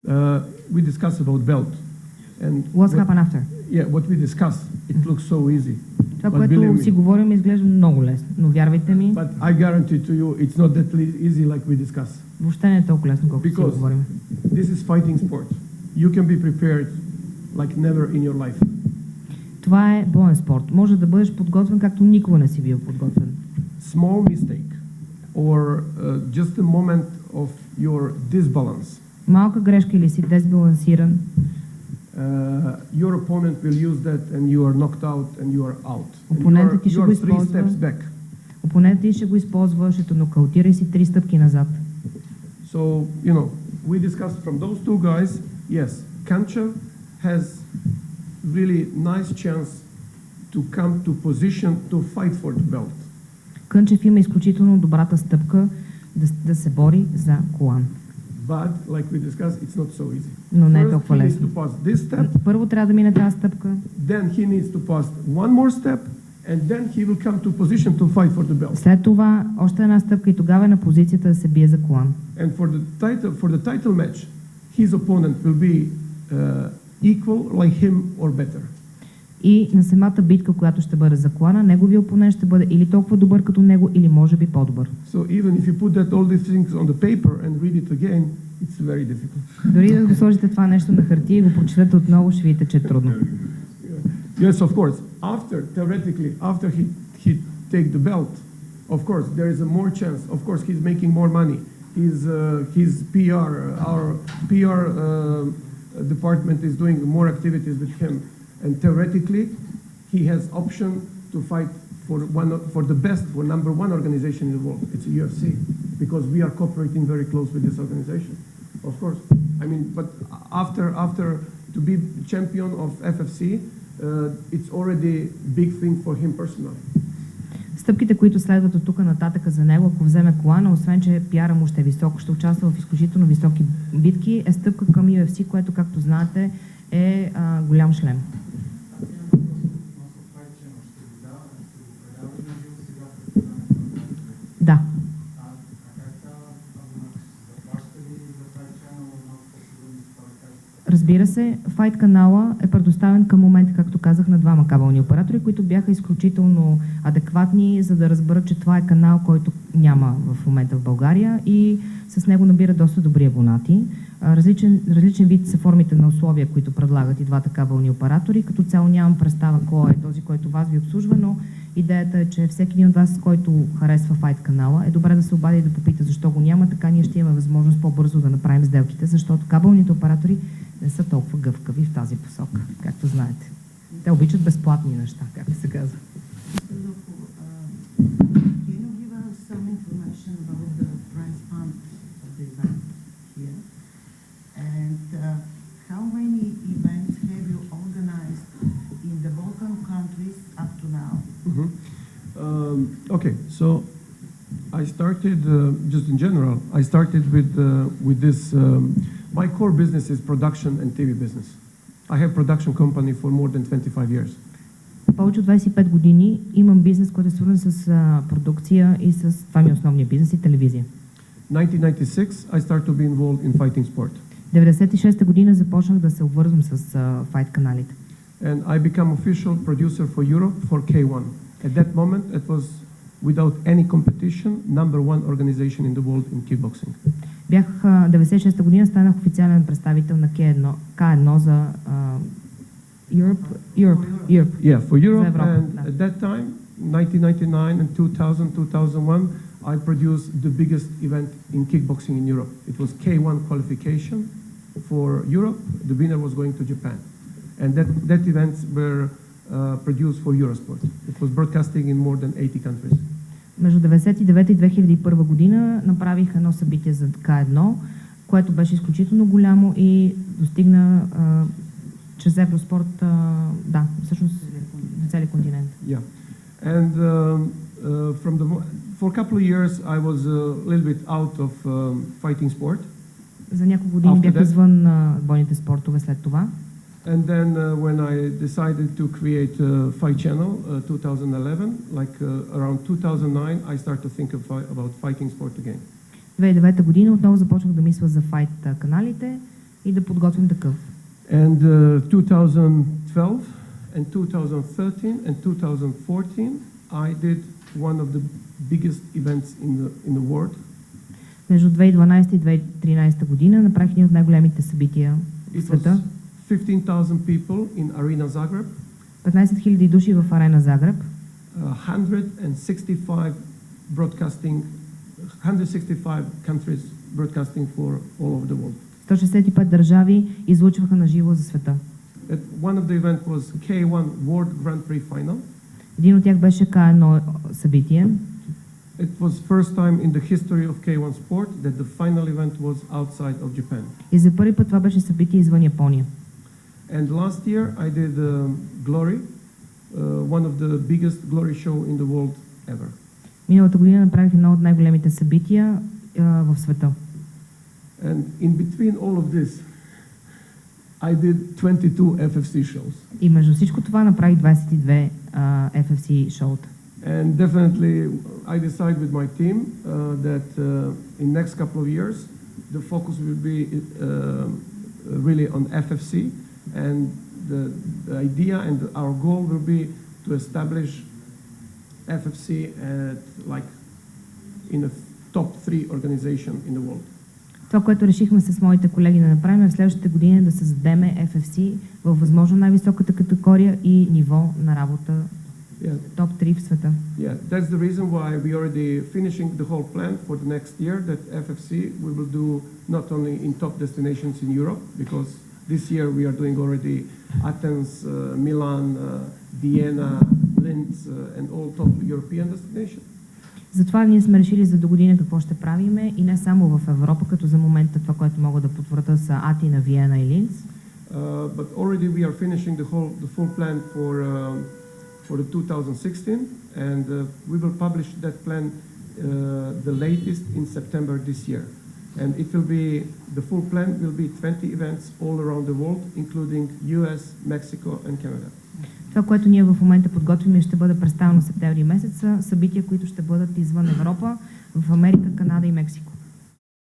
We discussed about belt. And What's happened after? Yeah, what we discussed, it looks so easy. Това, което си говорим, изглежда много лесно, но вярвайте ми. But I guarantee to you, it's not that easy like we discussed. Въобще не е толкова лесно, колкото си говорим. This is fighting sport. You can be prepared like never in your life. Това е боен спорт. Може да бъдеш подготвен, както никога не си бил подготвен. Small mistake or just a moment of your disbalance. Малка грешка или си дезбалансиран. Your opponent will use that and you are knocked out and you are out. Опонентът ти ще го three използва. steps back. Опонентът ти ще го използва, ще те нокаутира и си 3 стъпки назад. So, you know, we discussed from those two guys, yes, Кънчев has really nice chance to come to position to fight for the belt. Кънчев има изключително добрата стъпка да се бори за колан. But, like we discussed, it's not so easy. Но не е толкова лесно. Първо трябва да мине тази стъпка. Then he needs to pass one more step, and then he will come to position to fight for the belt. След това още една стъпка и тогава е на позицията да се бие за колан. And for the title match, his opponent will be equal like him or better. И на самата битка, която ще бъде за колана, неговия опонент ще бъде или толкова добър като него, или може би по-добър. So even if you put that all these things on the paper and read it again, it's very difficult. Дори да го сложите това нещо на хартия и го прочетете отново, ще видите, че е трудно. Yes, of course. Theoretically, after he take the belt, of course, there is a more chance. Of course, he's making more money. His PR, our PR department is doing more activities with him. And theoretically, he has option to fight for the best, for number one organization in the world. It's a UFC, because we are cooperating very close with this organization. Of course. I mean, but after to be champion of FFC, it's already big thing for him personally. Стъпките, които следват от тук нататък за него, ако вземе колана, освен че пиара му ще е висок, ще участва в изключително високи битки, е стъпка към UFC, което, както знаете, е голям шлем. Да. Разбира се, Fight канала е предоставен към момента, както казах, на двама кабелни оператори, които бяха изключително адекватни, за да разберат, че това е канал, който няма в момента в България и с него набира доста добри абонати. Различен вид са формите на условия, които предлагат и двата кабелни оператори. Като цяло нямам представа кой е този, който вас ви обслужва, но идеята е, че всеки един от вас, който харесва Fight канала, е добре да се обади и да попита защо го няма, така ние ще имаме възможност по-бързо да направим сделките, защото кабелните оператори не са толкова гъвкави в тази посока, както знаете. Те обичат безплатни неща, както се казва. Okay, so I started just in general. I started with this. My core business is production and TV business. I have production company for more than 25 years. Повече от 25 години имам бизнес, който е свързан с продукция и с това ми е основния бизнес и телевизия. 1996 I started to be involved in fighting sport. 96-та година започнах да се обвързвам с файт каналите. And I became official producer for Europe for K1. At that moment, it was without any competition, number one organization in the world in kickboxing. Бях 96-та година, станах официален представител на K1 за Europe. Yeah, for Europe. And at that time, 1999 and 2000, 2001, I produced the biggest event in kickboxing in Europe. It was K1 qualification for Europe. The winner was going to Japan. And that events were produced for Eurosport. It was broadcasting in more than 80 countries. Между 1999 и 2001 година направих едно събитие за К1, което беше изключително голямо и достигна чрез Евроспорт, всъщност на целия континент. Yeah. And for a couple of years I was a little bit out of fighting sport. За няколко години бях извън бойните спортове след това. And then when I decided to create a fight channel, 2011, like around 2009, I started to think about fighting sport again. 2009 година отново започнах да мисля за файт каналите и да подготвим такъв. And 2012 and 2013 and 2014, I did one of the biggest events in the world. Между 2012 и 2013 година направих един от най-големите събития в света. 15,000 people in Arena Zagreb. 15 000 души в Арена Загреб. 165 countries broadcasting for all over the world. 165 държави излъчваха на живо за света. One of the event was K1 World Grand Prix Final. Един от тях беше K1 събитие. It was first time in the history of K1 sport that the final event was outside of Japan. И за първи път това беше събитие извън Япония. And last year I did Glory, one of the biggest glory show in the world ever. Миналата година направих едно от най-големите събития в света. And in between all of this, I did 22 FFC shows. И между всичко това направих 22 FFC шоута. And definitely I decide with my team that in next couple of years the focus will be really on FFC, and the idea and our goal will be to establish FFC at like in a top 3 organization in the world. Това, което решихме с моите колеги да направим в следващите години, да създадем FFC във възможно най-високата категория и ниво на работа. Топ 3 в света. Yeah, that's the reason why we already finishing the whole plan for the next year that FFC we will do not only in top destinations in Europe, because this year we are doing already Athens, Milan, Vienna, Linz, and all top European destinations. Затова ние сме решили за до година какво ще правиме и не само в Европа, като за момента това, което мога да потвърда са Атина, Виена и Линц. But already we are finishing the full plan for the 2016, and we will publish that plan the latest in September this year. And it will be, the full plan will be 20 events all around the world, including US, Mexico and Canada. Това, което ние в момента подготвим, ще бъде представено в септември месеца, събития, които ще бъдат извън Европа, в Америка, Канада и Мексико.